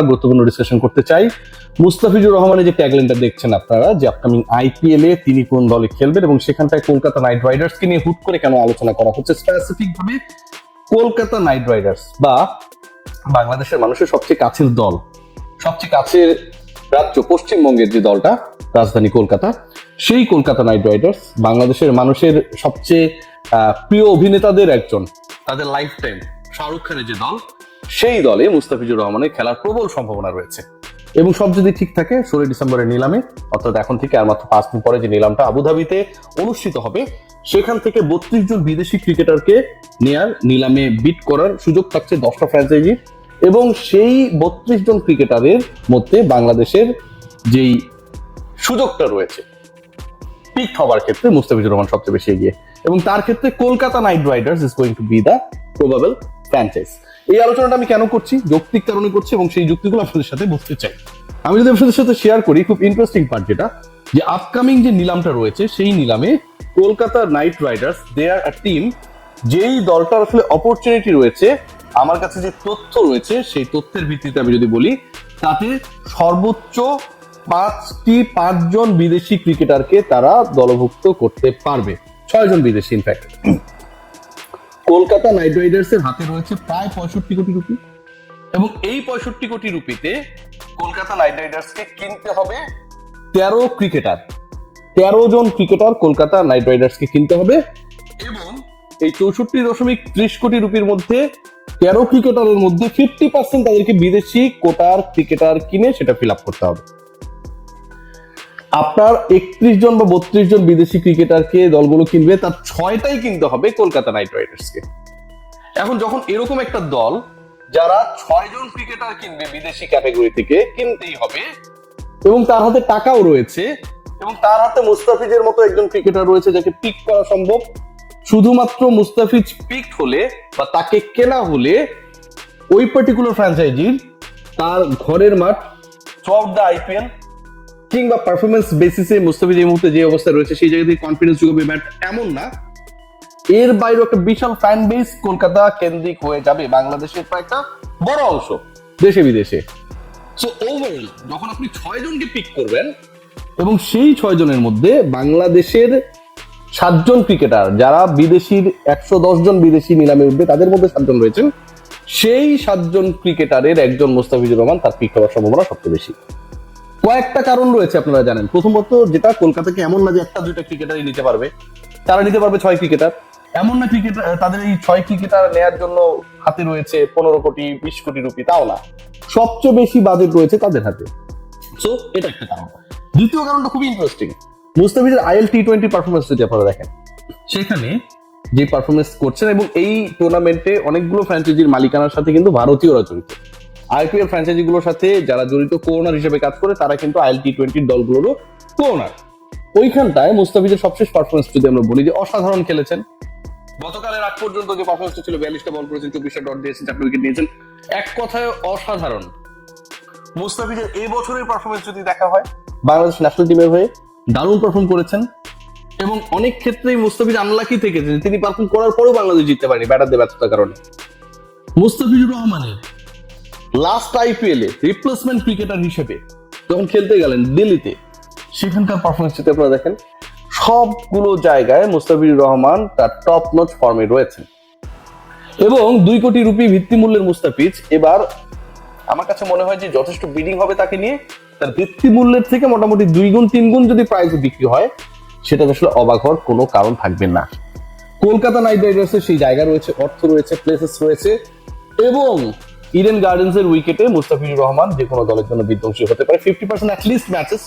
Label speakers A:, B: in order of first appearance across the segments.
A: গুরুত্বপূর্ণ ডিসকাশন করতে চাই। মুস্তাফিজুর রহমানের যে ট্যাগলাইনটা দেখছেন আপনারা, যে আপকামিং আইপিএল এ তিনি কোন দলে খেলবেন এবং সেখানটায় কলকাতা নাইট রাইডার্সকে নিয়ে হুট করে কেন আলোচনা করা হচ্ছে, স্পেসিফিক ভাবে কলকাতা নাইট রাইডার্স বা বাংলাদেশের মানুষের সবচেয়ে কাছের দল, সবচেয়ে কাছের রাজ্য পশ্চিমবঙ্গের যে দলটা, রাজধানী কলকাতা, সেই কলকাতা নাইট রাইডার্স বাংলাদেশের মানুষের সবচেয়ে প্রিয় অভিনেতাদের একজন, তাদের লাইফ টাইম শাহরুখ খানের যে দল, সেই দলে মুস্তাফিজুর রহমানের খেলার প্রবল সম্ভাবনা রয়েছে। এবং সব যদি ঠিক থাকে 16 ডিসেম্বরের নিলামে, অর্থাৎ এখন থেকে আর মাত্র 5 দিন পরে যে নিলামটা আবুধাবিতে অনুষ্ঠিত হবে, সেখান থেকে 32 জন বিদেশি ক্রিকেটারকে নেয়ার, নিলামে বিট করার সুযোগ থাকছে 10টা ফ্র্যাঞ্চাইজি। এবং সেই 32 জন ক্রিকেটারের মধ্যে বাংলাদেশের যেই সুযোগটা রয়েছে পিক হওয়ার ক্ষেত্রে মুস্তাফিজুর রহমান সবচেয়ে বেশি এগিয়ে, এবং তার ক্ষেত্রে Kolkata Knight Riders is going to be the probable franchise. এই আলোচনাটা আমি কেন করছি, যৌক্তিক কারণে করছি এবং সেই যুক্তিগুলো আপনাদের সাথে বলতে চাই। আমি যদি আপনাদের সাথে শেয়ার করি, খুব ইন্টারেস্টিং পার্ট যেটা, যে আপকামিং যে নিলামটা রয়েছে সেই নিলামে কলকাতা নাইট রাইডার্স দে আর আ টিম, যেই দলটার আসলে অপরচুনিটি রয়েছে, আমার কাছে যে তথ্য রয়েছে সেই তথ্যের ভিত্তিতে আমি যদি বলি, তাতে সর্বোচ্চ 5জন বিদেশি ক্রিকেটারকে তারা দলভুক্ত করতে পারবে। 6 জন বিদেশি ইনফ্যাক্ট। কলকাতা নাইট রাইডার্স এর হাতে রয়েছে প্রায় 65 কোটি রুপি, এবং এই 65 কোটি রুপিতে কলকাতা নাইট রাইডার্স কে কিনতে হবে 13 ক্রিকেটার, 13 জন ক্রিকেটার কলকাতা নাইট রাইডার্স কে কিনতে হবে। এবং এই 64.30 কোটি রুপির মধ্যে 13 ক্রিকেটারের মধ্যে 50% তাদেরকে বিদেশি কোটার ক্রিকেটার কিনে সেটা ফিল আপ করতে হবে। আপনার 31 জন বা 32 জন বিদেশি ক্রিকেটারকে দলগুলো কিনবে, তার 6টাই কিনতে হবে কলকাতা নাইট রাইডার্সকে। এখন যখন এরকম একটা দল যারা 6 জন ক্রিকেটার কিনবে বিদেশি ক্যাটাগরি থেকে, কিনতেই হবে, এবং তার হাতে টাকাও রয়েছে, এবং তার হাতে মুস্তাফিজের মতো একজন ক্রিকেটার রয়েছে যাকে পিক করা সম্ভব, শুধুমাত্র মুস্তাফিজ পিক হলে বা তাকে কেনা হলে ওই পার্টিকুলার ফ্র্যাঞ্চাইজির তার ঘরের মাঠ থ্রুআউট দ্য আইপিএল কিংবা পারফরমেন্স বেসিসে মুস্তাফিজ এই মুহূর্তে যে অবস্থা রয়েছে সেই জায়গা থেকে কনফিডেন্স যোগাবে, ব্যাট এমন না, এর বাইরে একটা বিশাল ফ্যান বেস কলকাতা কেন্দ্রিক হয়ে যাবে বাংলাদেশের প্রায় একটা বড় অংশ দেশে বিদেশে। সো ওভারঅল যখন আপনি 6 জনকে পিক করবেন এবং সেই 6 জনের মধ্যে বাংলাদেশের 7 জন ক্রিকেটার, যারা বিদেশির 110 জন বিদেশি নিলামে উঠবে তাদের মধ্যে 7 জন রয়েছেন, সেই 7 জন ক্রিকেটারের একজন মুস্তাফিজুর রহমান, তার পিক হওয়ার সম্ভাবনা সবচেয়ে বেশি। কয়েকটা কারণ রয়েছে আপনারা জানেন। প্রথমত, যেটা কলকাতাকে এমন না যে 1-2টা ক্রিকেটারই নিতে পারবে, তারা নিতে পারবে 6 ক্রিকেটার। এমন না ক্রিকেটার, তাদের এই 6 ক্রিকেটার নেয়ার জন্য হাতে রয়েছে 15 কোটি 20 কোটি রুপি, তাও না, সবচেয়ে বেশি বাজেট রয়েছে তাদের হাতে। সো এটা একটা কারণ। দ্বিতীয় কারণটা খুবই ইন্টারেস্টিং। মুস্তাফিজের আইএল টি20 পারফরমেন্স যদি আপনারা দেখেন, সেখানে যে পারফরমেন্স করছেন, এবং এই টুর্নামেন্টে অনেকগুলো ফ্র্যাঞ্চাইজির মালিকানার সাথে কিন্তু ভারতীয়রা জড়িত। আইপিএল ফ্র্যাঞ্চাইজি গুলোর সাথে যারা জড়িত কোওনার হিসেবে কাজ করে, তারা কিন্তু আইএল টি20 দলগুলোরও কোওনার। ওইখানটায় মুস্তাফিজের সবশেষ পারফরমেন্স যদি আমরা বলি, যে অসাধারণ খেলেছেন। গতকালের আগ পর্যন্ত যে পারফরমেন্সটা ছিল, 42টা বল করেছেন, 24টা ডট দিয়েছেন, 4টা উইকেট নিয়েছেন, এক কথায় অসাধারণ। মুস্তাফিজের এই বছরের পারফরমেন্স যদি দেখা হয়, বাংলাদেশ ন্যাশনাল টিমের হয়ে দারুণ পারফর্ম করেছেন, এবং অনেক ক্ষেত্রেই মুস্তাফিজ আনলাকি থেকেছেন, তিনি পারফর্ম করার পরেও বাংলাদেশ জিততে পারেনি ব্যাটারদের ব্যর্থতার কারণে। মুস্তাফিজুর রহমানের লাস্ট আইপিএল এ রিপ্লেসমেন্ট ক্রিকেটার হিসেবে যখন খেলতে গেলেন দিল্লিতে, সেখানকার পারফরমেন্স যদি আপনারা দেখেন, সবগুলো জায়গায় মুস্তাফিজুর রহমান তার টপ নচ ফর্মে রয়েছেন। এবং 2 কোটি রুপি ভিত্তিমূল্যের মুস্তাফিজ এবার আমার কাছে মনে হয় যে যথেষ্ট বিডিং হবে তাকে নিয়ে। তার ভিত্তিমূল্যের থেকে মোটামুটি 2 গুণ 3 গুণ যদি প্রাইসে বিক্রি হয়, সেটা আসলে অবাক হওয়ার কোনো কারণ থাকবে না। কলকাতা নাইট রাইডার্সের সেই জায়গা রয়েছে, অর্থ রয়েছে, প্লেসেস রয়েছে, এবং ইডেন গার্ডেন্স এর উইকেটে মুস্তাফিজুর রহমান যে কোনো দলের জন্য বিধ্বংসী হতে পারে। 50% অ্যাটলিস্ট ম্যাচেস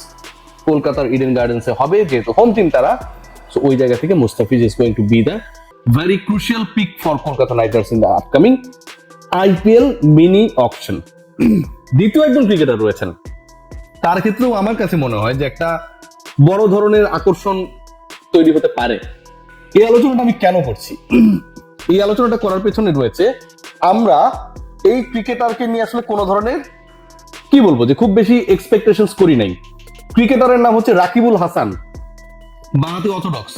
A: কলকাতার ইডেন গার্ডেন্সে হবে, যেহেতু হোম টিম তারা। সো ওই জায়গা থেকে Mustafiz is going to be the very crucial pick for Kolkata Knight Riders in the upcoming IPL mini auction. দ্বিতীয় একজন ক্রিকেটার রয়েছেন, তার ক্ষেত্রেও আমার কাছে মনে হয় যে একটা বড় ধরনের আকর্ষণ তৈরি হতে পারে। এই আলোচনাটা আমি কেন করছি? এই আলোচনাটা করার পেছনে রয়েছে, আমরা এই ক্রিকেটারকে নিয়ে আসলে কোনো ধরনের কি বলবো, যে খুব বেশি এক্সপেকটেশনস করি নাই। ক্রিকেটারের নাম হচ্ছে রাকিবুল হাসান, বাংলাদেশ অর্থোডক্স।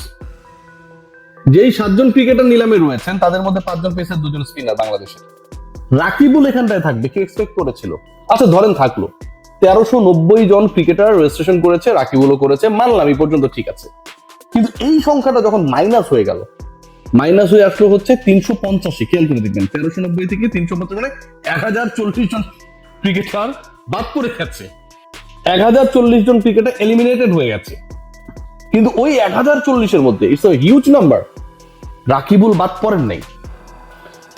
A: যেই 7 জন ক্রিকেটার নিলামে রয়েছেন, তাদের মধ্যে 5 জন পেসার, 2 জন স্পিনার বাংলাদেশের। রাকিবুল এখানটায় থাকবে, কি এক্সপেক্ট করেছিল? আচ্ছা ধরেন থাকলো, 1390 জন ক্রিকেটার রেজিস্ট্রেশন করেছে, রাকিবুলও করেছে, মানলাম এই পর্যন্ত ঠিক আছে। কিন্তু এই সংখ্যাটা যখন মাইনাস হয়ে গেল, মাইনাস হয়ে আসলো হচ্ছে 385, খেয়াল করে দেখবেন 1390 থেকে 350 মানে 1040 জন ক্রিকেটার বাদ পড়ে যাচ্ছে, 1040 জন ক্রিকেটার এলিমিনেটেড হয়ে গেছে। কিন্তু ওই 1040-এর মধ্যে it's a huge number, Rakibul বাদ পড়েন নাই।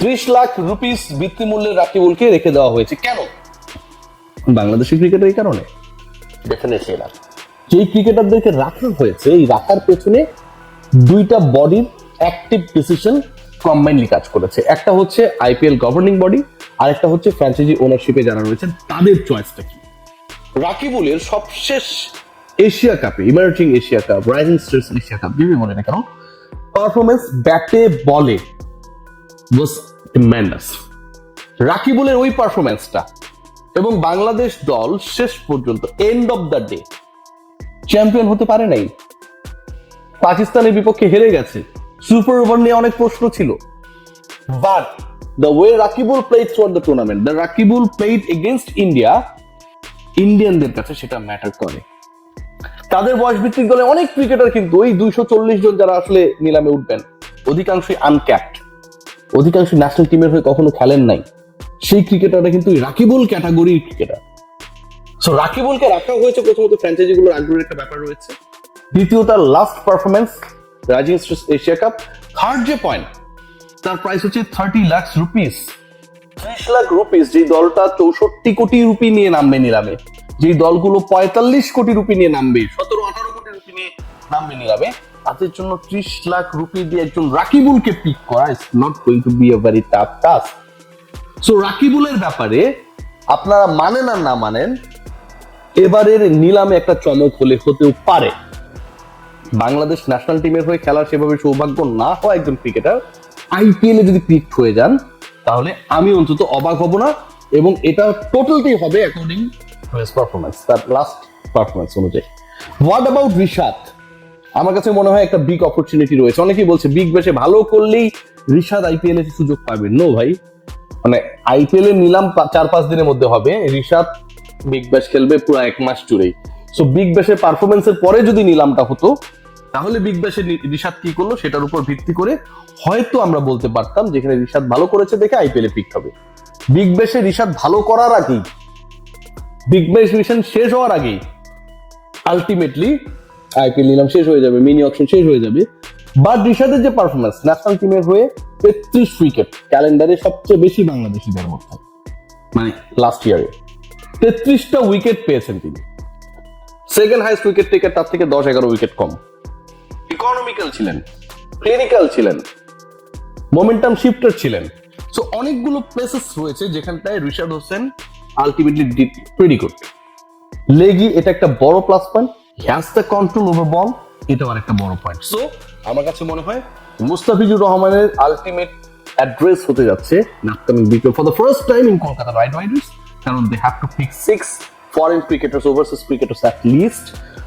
A: 30 লাখ রুপিস ভিত্তিমূল্যের রাকিবুলকে রেখে দেওয়া হয়েছে। কেন? বাংলাদেশি ক্রিকেটের এই কারণে? ডেফিনেটলি না। যে ক্রিকেটারদেরকে রাখা হয়েছে, এই রাখার পেছনে দুইটা বডির অ্যাক্টিভ ডিসিশন কম্বাইনলি কাজ করেছে। একটা হচ্ছে আইপিএল গভর্নিং বডি, আর একটা হচ্ছে ফ্র্যাঞ্চাইজি ওনারশিপে যারা রয়েছেন তাদের চয়েসটা কি। রাকিবুলের সবশেষ এশিয়া কাপে, emerging Asia cup, rising stars Asia cup, যেভাবে বলে না কেন, পারফরমেন্স ব্যাটে বলে ওয়াজ ট্রেমেন্ডাস। রাকিবুলের ওই পারফরমেন্সটা এবং বাংলাদেশ দল শেষ পর্যন্ত end of the day champion হতে পারে নাই, পাকিস্তানের বিপক্ষে হেরে গেছে। সুপার ওভার নিয়ে অনেক প্রশ্ন ছিল, but the way Rakibul played throughout the tournament, the Rakibul played against India, ইন্ডিয়ানদের কাছে সেটা ম্যাটার করে। তাদের বয়স ভিত্তিক দলে অনেক ক্রিকেটার কিন্তু ওই 240 জন যারা আসলে নিলামে উঠবেন, অধিকাংশই আনক্যাপড, অধিকাংশ ন্যাশনাল টিমের হয়ে কখনো খেলেন নাই। সেই ক্রিকেটাররা কিন্তু রাকিবুল ক্যাটাগরির ক্রিকেটার। সো রাকিবুলকে রাখা হয়েছে প্রথমত ফ্র্যাঞ্চাইজিগুলোর আগ্রহের একটা ব্যাপার রয়েছে, দ্বিতীয় তার last performance rising stars Asia cup, third যে পয়েন্ট তার প্রাইস হচ্ছে 30 লাখ রুপিস। 30 লাখ রুপিস, যে দলটা 64 কোটি রুপি নিয়ে নামবে নিলামে, যে দলগুলো 45 কোটি রুপি নিয়ে নামবে, 17-18 কোটি রুপি নিয়ে নামবে নিলামে, তাদের জন্য 30 লাখ রুপি দিয়ে একজন রাকিবুলকে পিক করা is not going to be a very tough task. So রাকিবুলের ব্যাপারে আপনারা মানেন আর না মানেন, এবারের নিলামে একটা চমক হতেও পারে। বাংলাদেশ ন্যাশনাল টিমের হয়ে খেলার সেভাবে সৌভাগ্য না হওয়া একজন ক্রিকেটার আইপিএল এ যদি পিকড হয়ে যান, তাহলে আমি অন্তত অবাক হব না, এবং এটা টোটালটাই হবে অ্যাকর্ডিং টু হিজ পারফরম্যান্স, তার লাস্ট পারফরম্যান্স অনুযায়ী। What about Rishad? আমার কাছে মনে হয় একটা বিগ অপরচুনিটি রয়েছে। অনেকেই বলছে বিগ ব্যাশে ভালো করলেই রিশাদ আইপিএল এ সুযোগ পাবে। নো ভাই, মানে আইপিএল এর নিলাম 4-5 দিনের মধ্যে হবে, রিশাদ বিগ ব্যাশ খেলবে পুরো 1 মাস জুড়েই। সো বিগ ব্যাশের পারফরমেন্সের পরে যদি নিলামটা হতো, তাহলে বিগ ব্যাশে রিশাদ কি করলো সেটার উপর ভিত্তি করে হয়তো আমরা বলতে পারতাম যেখানে রিশাদ ভালো করেছে দেখে আইপিএল এ পিক হবে। বিগ ব্যাশে রিশাদ ভালো করার আগেই, বিগ ব্যাশ মিশন শেষ হওয়ার আগেই আলটিমেটলি আইপিএল নিলাম শেষ হয়ে যাবে, মিনি অকশন শেষ হয়ে যাবে। বাট রিশাদের যে পারফরমেন্স, ন্যাশনাল টিমের হয়ে 33 উইকেট, ক্যালেন্ডারে সবচেয়ে বেশি বাংলাদেশিদের মধ্যে, মানে লাস্ট ইয়ারে 33টা উইকেট পেয়েছেন তিনি। সেকেন্ড হাইস্ট উইকেট টেকার তার থেকে 10-11 উইকেট কম। ইকোনমিক্যাল ছিলেন, ক্লিনিক্যাল ছিলেন, মোমেন্টাম শিফটার ছিলেন। সো অনেকগুলো প্লেসেস রয়েছে যেখানটায় Rishad Hossain ultimately did pretty good. Leggie এটা একটা বড় plus point, has the control over ball, এটাও একটা বড় পয়েন্ট। সো আমার কাছে মনে হয় মুস্তাফিজুর রহমানের আলটিমেট অ্যাড্রেস হতে যাচ্ছে আপকামিং উইকে for the first time in Kolkata Knight Riders, কারণ they have to pick 6 foreign cricketers, overseas cricketers at least.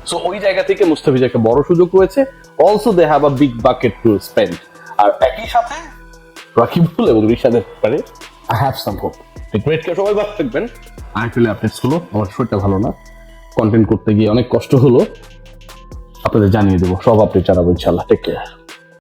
A: So ওই জায়গা থেকে মুস্তাফিজ একটা বড় সুযোগ রয়েছে। Also they have a big bucket to spend. আর একই সাথে রাকিবুল এবং রিশাদের ব্যাপারে I have some hope. Great care, সবাই ভালো থাকবেন। আইপিএল আপডেটস হলো, আমার শরীরটা ভালো না, কন্টেন্ট করতে গিয়ে অনেক কষ্ট হলো, আপনাদের জানিয়ে দেবো, সব আপডেট জানাবো ইনশাআল্লাহ। Take care.